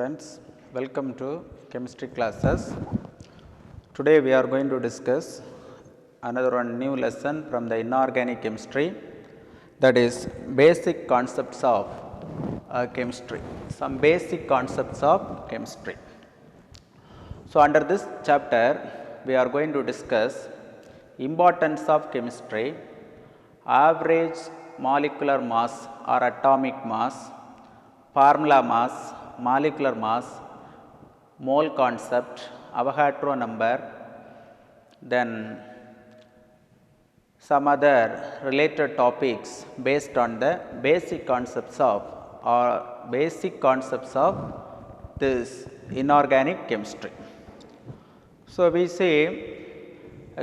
students, welcome to chemistry classes. Today we are going to discuss another one new lesson from the inorganic chemistry, that is basic concepts of chemistry, some basic concepts of chemistry. So under this chapter we are going to discuss importance of chemistry, average molecular mass or atomic mass, formula mass, molecular mass, mole concept, Avogadro number, then some other related topics based on the basic concepts of this inorganic chemistry. So we see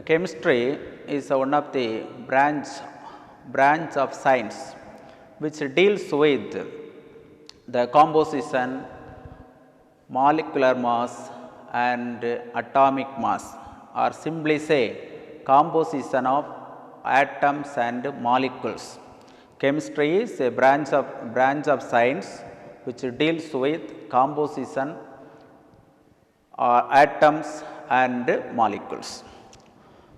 chemistry is one of the branch of science which deals with the composition, molecular mass and atomic mass, or simply say composition of atoms and molecules. Chemistry is a branch of science which deals with composition or atoms and molecules.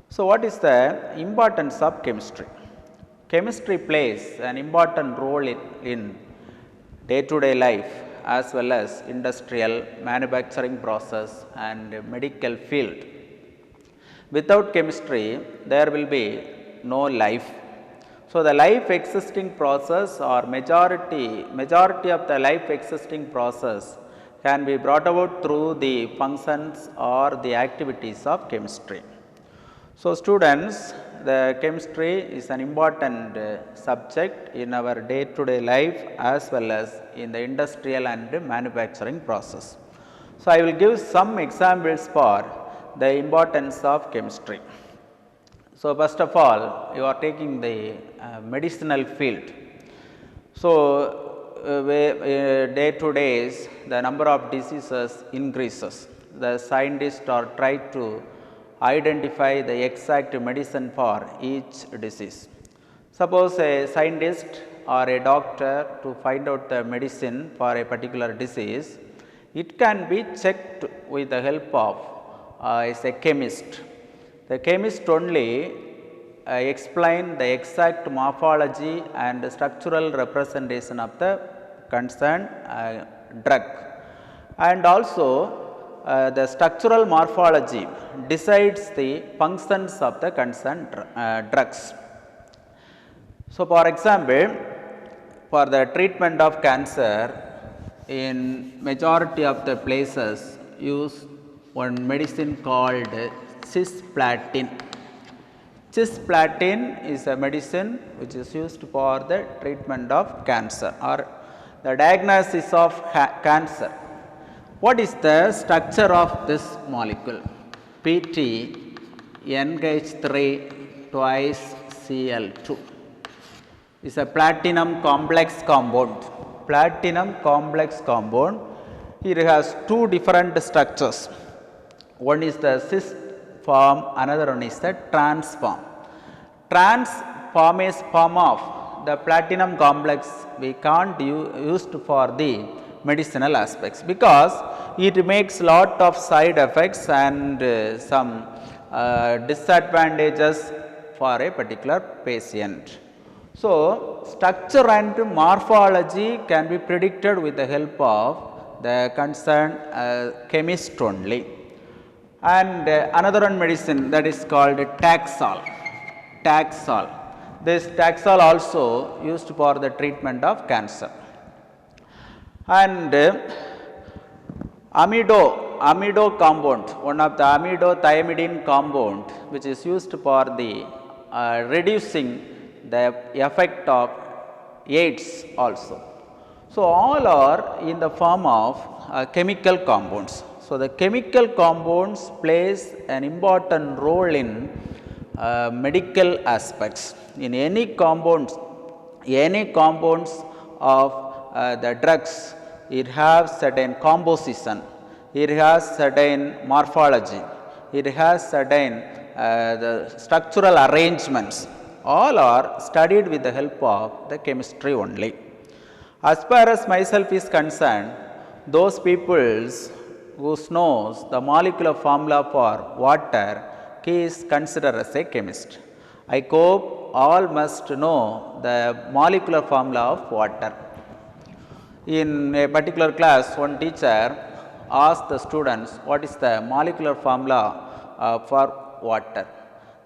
So what is the importance of chemistry? Chemistry plays an important role in day-to-day life as well as industrial, manufacturing process and medical field. Without chemistry, there will be no life. So the life existing process or majority of the life existing process can be brought about through the functions or the activities of chemistry. So students, the chemistry is an important subject in our day-to-day life as well as in the industrial and manufacturing process. So I will give some examples for the importance of chemistry. So first of all, you are taking the medicinal field. So day to day the number of diseases increases. The scientists are trying to identify the exact medicine for each disease. Suppose a scientist or a doctor to find out the medicine for a particular disease, it can be checked with the help of a chemist. The chemist only explain the exact morphology and structural representation of the concerned drug, and also the structural morphology decides the functions of the concerned drugs. So for example, for the treatment of cancer, in majority of the places use one medicine called cisplatin. Cisplatin is a medicine which is used for the treatment of cancer or the diagnosis of cancer. What is the structure of this molecule? Pt NH3 twice Cl2 is a platinum complex compound. Platinum complex compound, it has two different structures. One is the cis form, another one is the trans form. Trans form is form of the platinum complex we can't use for the medicinal aspects because it makes lot of side effects and some disadvantages for a particular patient. So structure and morphology can be predicted with the help of the concerned chemist only. And another one medicine that is called Taxol. This Taxol also used for the treatment of cancer. And amido compound, one of the amidothiamidine compound which is used for the reducing the effect of AIDS also. So all are in the form of chemical compounds. So the chemical compounds plays an important role in medical aspects. In any compounds of the drugs, it has certain composition, it has certain morphology, it has certain the structural arrangements. All are studied with the help of the chemistry only. As far as myself is concerned, those peoples who knows the molecular formula for water is considered as a chemist. I hope all must know the molecular formula of water. In a particular class, one teacher asked the students what is the molecular formula for water.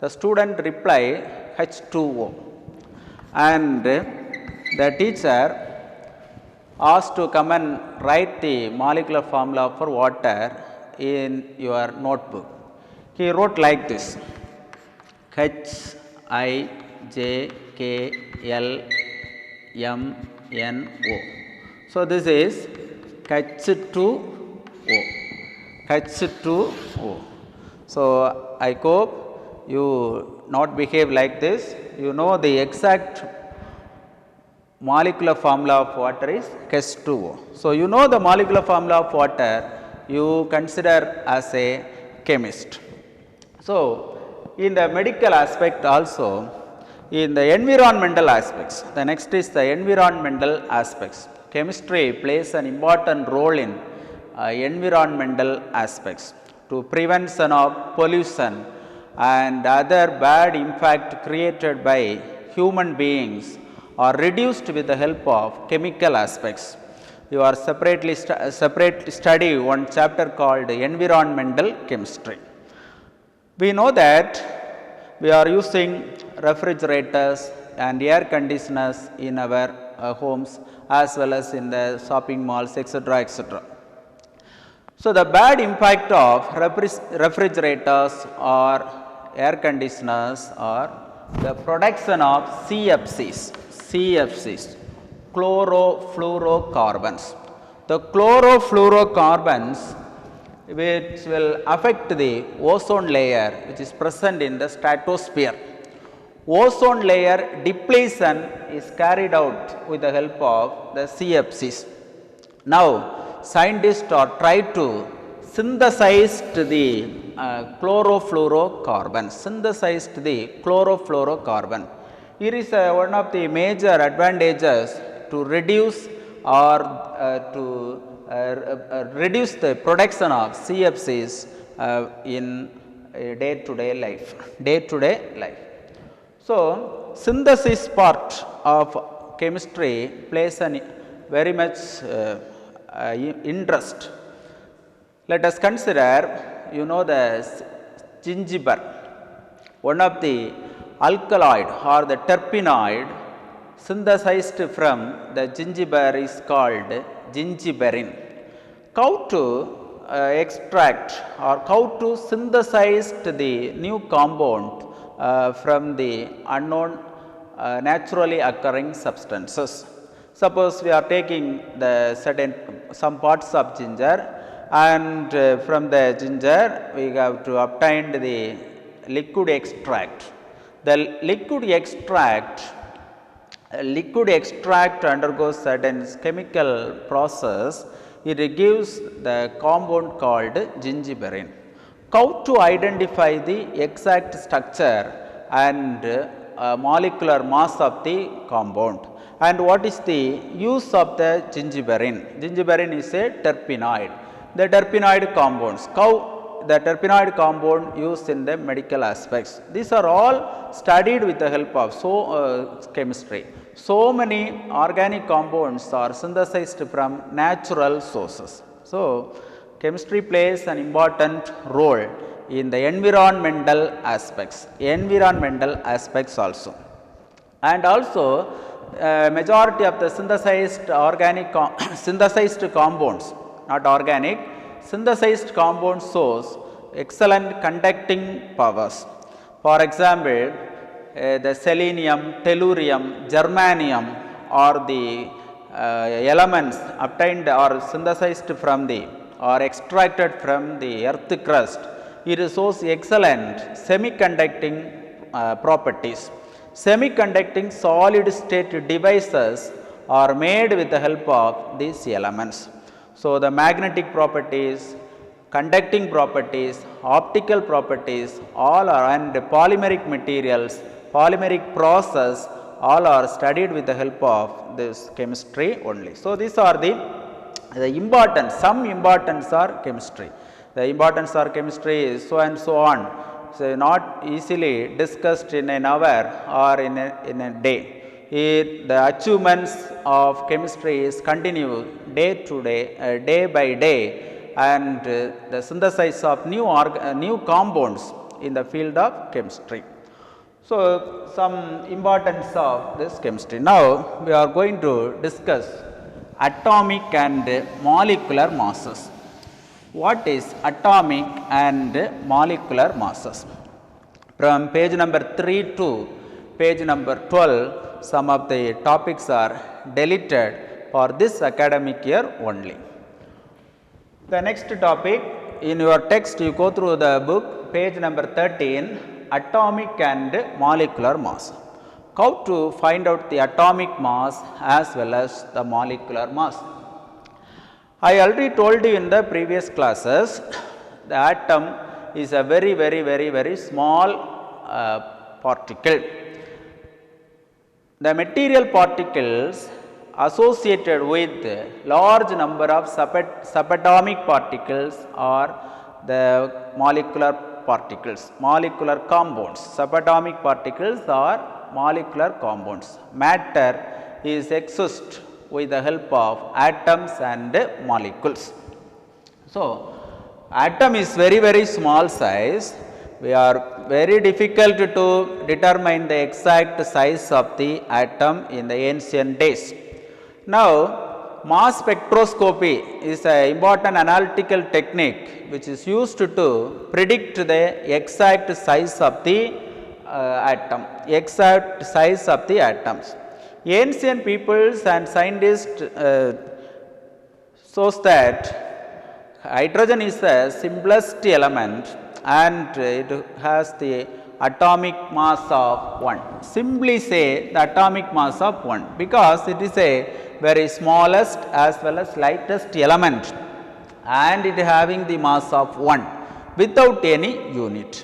The student replied H2O, and the teacher asked to come and write the molecular formula for water in your notebook. He wrote like this: HIJKLMNO. So this is H2O. H2O. So I hope you not behave like this. You know the exact molecular formula of water is H2O. So you know the molecular formula of water, you consider as a chemist. So in the medical aspect also, in the environmental aspects, the next is the environmental aspects. Chemistry plays an important role in environmental aspects to prevention of pollution and other bad impact created by human beings are reduced with the help of chemical aspects. You are separately study one chapter called environmental chemistry. We know that we are using refrigerators and air conditioners in our homes as well as in the shopping malls, etc., etc. So the bad impact of refrigerators or air conditioners are the production of CFCs, chlorofluorocarbons. The chlorofluorocarbons which will affect the ozone layer which is present in the stratosphere. Ozone layer depletion is carried out with the help of the CFCs. Now scientists are trying to synthesize the chlorofluorocarbon. Here is one of the major advantages to reduce or to reduce the production of CFCs in day-to-day life. So synthesis part of chemistry plays an very much interest. Let us consider, you know, the gingiber, one of the alkaloid or the terpenoid synthesized from the gingiber is called gingiberin. How to extract or how to synthesize the new compound from the unknown naturally occurring substances. Suppose we are taking the some parts of ginger, and from the ginger we have to obtain the liquid extract. The liquid extract undergoes certain chemical process. It gives the compound called gingiberin. How to identify the exact structure and molecular mass of the compound, and what is the use of the gingiberin? Gingiberin is a terpenoid. The terpenoid compounds, how the terpenoid compound used in the medical aspects. These are all studied with the help of chemistry. So many organic compounds are synthesized from natural sources. So chemistry plays an important role in the environmental aspects also. And also majority of the synthesized compounds, not organic, synthesized compounds shows excellent conducting powers. For example, the selenium, tellurium, germanium are the elements obtained or synthesized from the or extracted from the earth crust. It shows excellent semiconducting properties. Semiconducting solid state devices are made with the help of these elements. So the magnetic properties, conducting properties, optical properties, all are, and polymeric materials, polymeric process, all are studied with the help of this chemistry only. So these are the the importance, some importance are chemistry. The importance of chemistry is so and so on. So, not easily discussed in an hour or in a day. The achievements of chemistry is continue day to day, day by day, and the synthesis of new compounds in the field of chemistry. So, some importance of this chemistry. Now, we are going to discuss atomic and molecular masses. What is atomic and molecular masses? From page number 3 to page number 12, some of the topics are deleted for this academic year only. The next topic, in your text you go through the book, page number 13, atomic and molecular mass. How to find out the atomic mass as well as the molecular mass? I already told you in the previous classes, the atom is a very small particle. The material particles associated with large number of subatomic particles are the molecular particles, molecular compounds. Subatomic particles are molecular compounds. Matter is exists with the help of atoms and molecules. So, atom is very small size. We are very difficult to determine the exact size of the atom in the ancient days. Now, mass spectroscopy is an important analytical technique which is used to predict the exact size of the atom, exact size of the atoms. Ancient peoples and scientists shows that hydrogen is the simplest element and it has the atomic mass of 1. Simply say the atomic mass of 1 because it is a very smallest as well as lightest element and it having the mass of 1 without any unit.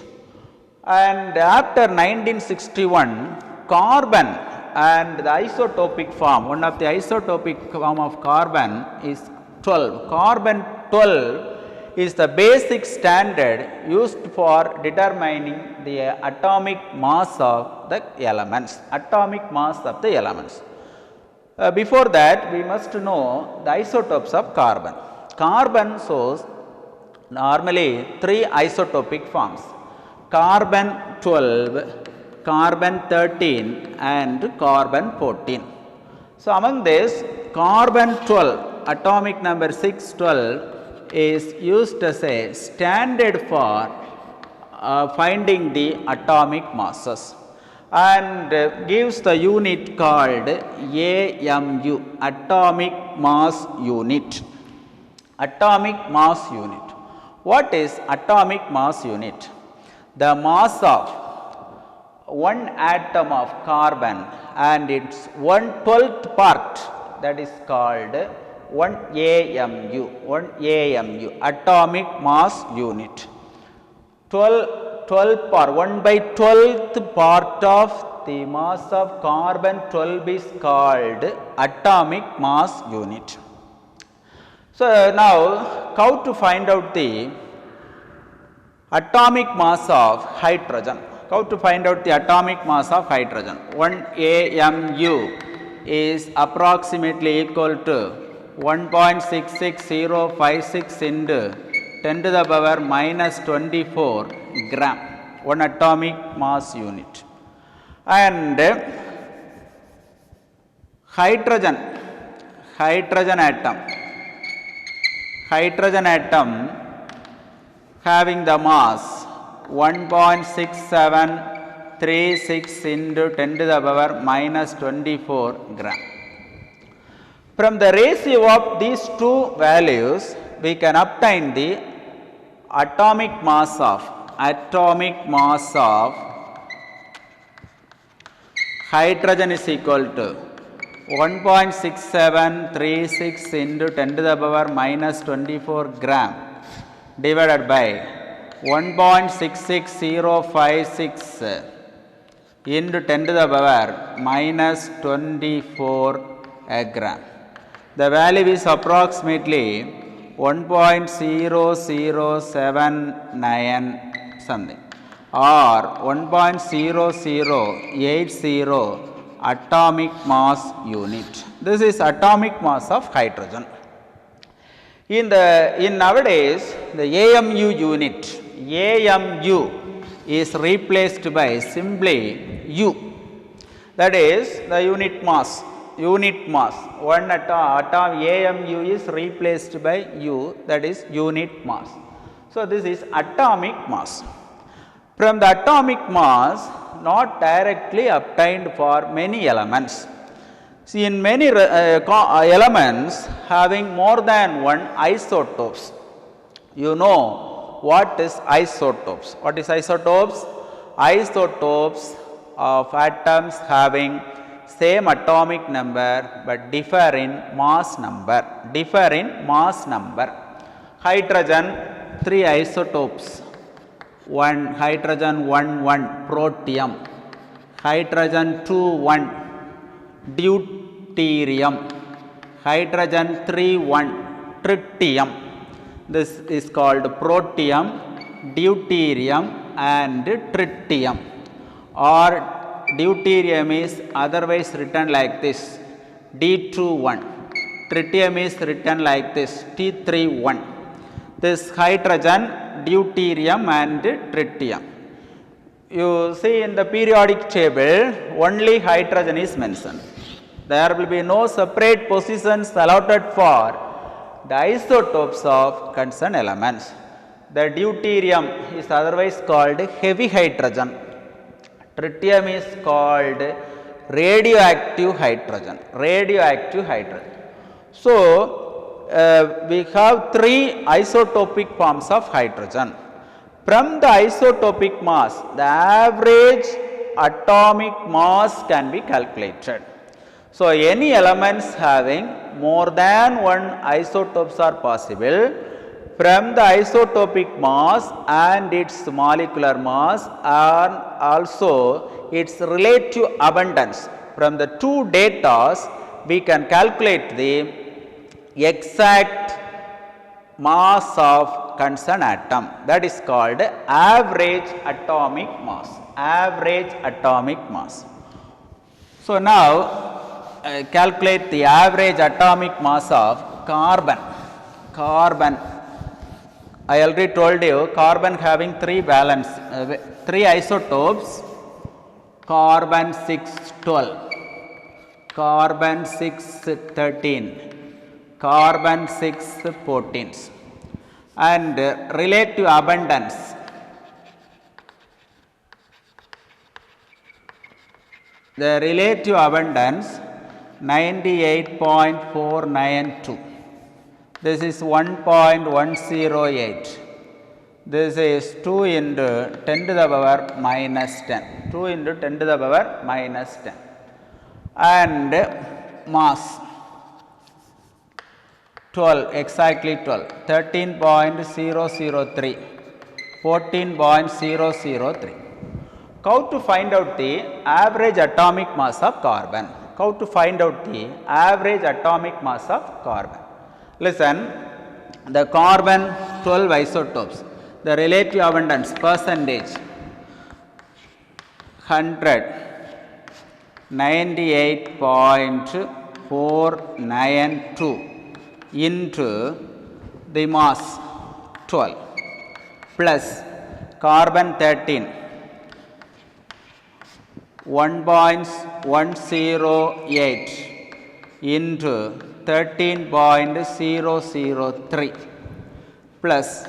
And after 1961, carbon and the isotopic form, one of the isotopic form of carbon is 12. Carbon 12 is the basic standard used for determining the atomic mass of the elements, atomic mass of the elements. Before that, we must know the isotopes of carbon. Carbon shows normally 3 isotopic forms: carbon 12, carbon 13 and carbon 14. So, among this carbon 12, atomic number 612 is used as a standard for finding the atomic masses and gives the unit called AMU, atomic mass unit. Atomic mass unit. What is atomic mass unit? The mass of one atom of carbon and its 1/12th part, that is called 1 AMU, atomic mass unit. 12 part, 1/12th part of the mass of carbon 12 is called atomic mass unit. So, now how to find out the atomic mass of hydrogen? How to find out the atomic mass of hydrogen? 1 AMU is approximately equal to 1.66056 into 10 to the power minus 24 gram, 1 atomic mass unit. And hydrogen atom having the mass 1.6736 into 10 to the power minus 24 gram. From the ratio of these two values, we can obtain the atomic mass of hydrogen is equal to 1.6736 into 10 to the power minus 24 gram divided by 1.66056 into 10 to the power minus 24 gram. the value is approximately 1.0079 something or 1.0080 atomic mass unit. This is atomic mass of hydrogen. In nowadays the AMU unit, AMU is replaced by simply U, that is the unit mass. One atom AMU is replaced by U, that is unit mass. So this is atomic mass. From the atomic mass not directly obtained for many elements. See, in many elements having more than one isotopes. You know what is isotopes? What is isotopes? Isotopes of atoms having same atomic number but differ in mass number. Hydrogen 3 isotopes. One hydrogen 1 protium, hydrogen 2 1 deuterium, hydrogen 3 1 tritium. This is called protium, deuterium and tritium. Or deuterium is otherwise written like this, D21. Tritium is written like this, T31. This hydrogen, deuterium and tritium. You see in the periodic table only hydrogen is mentioned. There will be no separate positions allotted for the isotopes of concerned elements. The deuterium is otherwise called heavy hydrogen. Tritium is called radioactive hydrogen. So we have 3 isotopic forms of hydrogen. From the isotopic mass, the average atomic mass can be calculated. So any elements having more than one isotopes are possible. From the isotopic mass and its molecular mass and also its relative abundance, from the 2 data we can calculate the exact mass of concerned atom, that is called average atomic mass. So now calculate the average atomic mass of carbon. I already told you carbon having 3 valence, 3 isotopes, carbon 612, carbon 613, carbon 614, and relative abundance. The relative abundance 98.492. This is 1.108. This is 2 into 10 to the power minus 10. 2 into 10 to the power minus 10. And mass 12, exactly 12. 13.003. 14.003. How to find out the average atomic mass of carbon? Listen, the carbon 12 isotopes, the relative abundance percentage 100, 98.492 into the mass 12 plus carbon 13 1.108 into 13.003 plus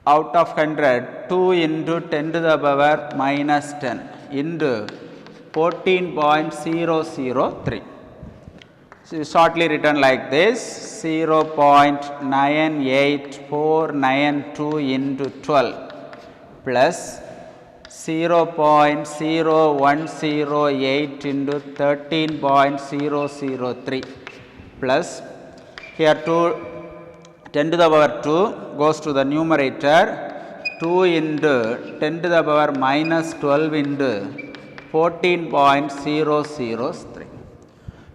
out of 100 2 into 10 to the power minus 10 into 14.003. So shortly written like this, 0.98492 into 12 plus 0.0108 into 13.003 plus here 2 10 to the power 2 goes to the numerator, 2 into 10 to the power minus 12 into 14.003.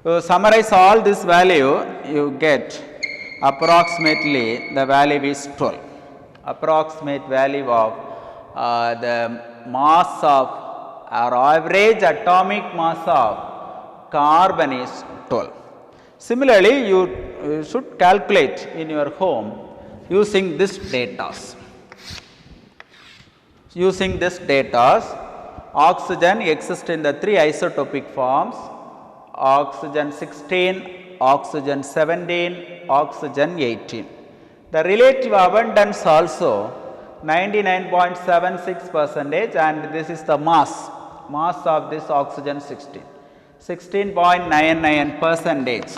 You summarize all this value, you get approximately the value is 12. Approximate value of the mass of or average atomic mass of carbon is 12. Similarly, you should calculate in your home using this data. Using this data, oxygen exists in the three isotopic forms: oxygen 16, oxygen 17, oxygen 18. The relative abundance also 99.76 percentage, and this is the mass of this oxygen 16.99 percentage.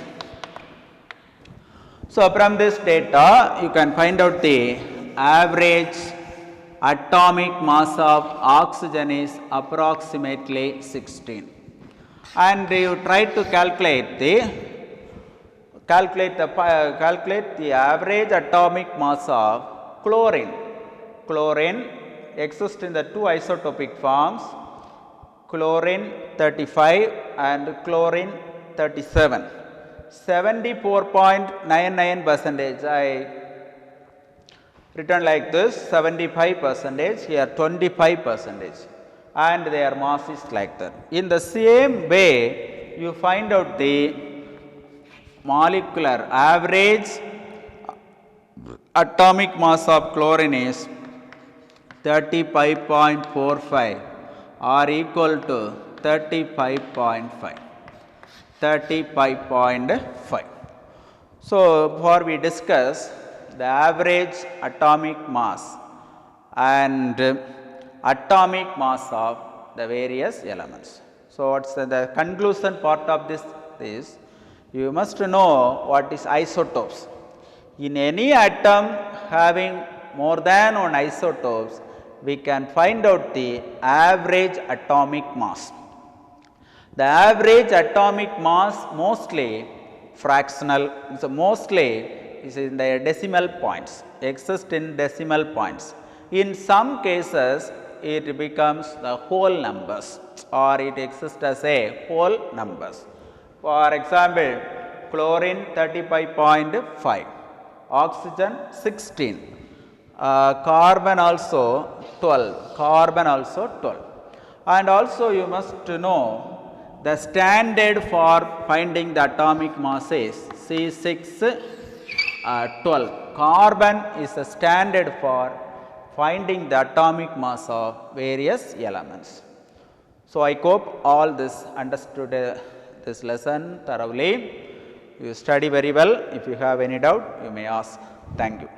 So, from this data you can find out the average atomic mass of oxygen is approximately 16, and you try to calculate the average atomic mass of chlorine. Chlorine exists in the two isotopic forms, chlorine 35 and chlorine 37. 74.99 percentage, I written like this, 75 percentage, here 25 percentage, and their mass is like that. In the same way, you find out the molecular average atomic mass of chlorine is 35.45 or equal to 35.5. 35.5. So, for we discuss the average atomic mass and atomic mass of the various elements. So, what is the conclusion part of this is, you must know what is isotopes. In any atom having more than one isotopes, we can find out the average atomic mass. The average atomic mass mostly fractional, so mostly is in the decimal points, exists in decimal points. In some cases, it becomes the whole numbers, or it exists as a whole numbers. For example, chlorine 35.5, oxygen 16, carbon also 12, and also you must know the standard for finding the atomic mass is C612. Carbon is the standard for finding the atomic mass of various elements. So, I hope all this understood this lesson thoroughly. You study very well. If you have any doubt, you may ask. Thank you.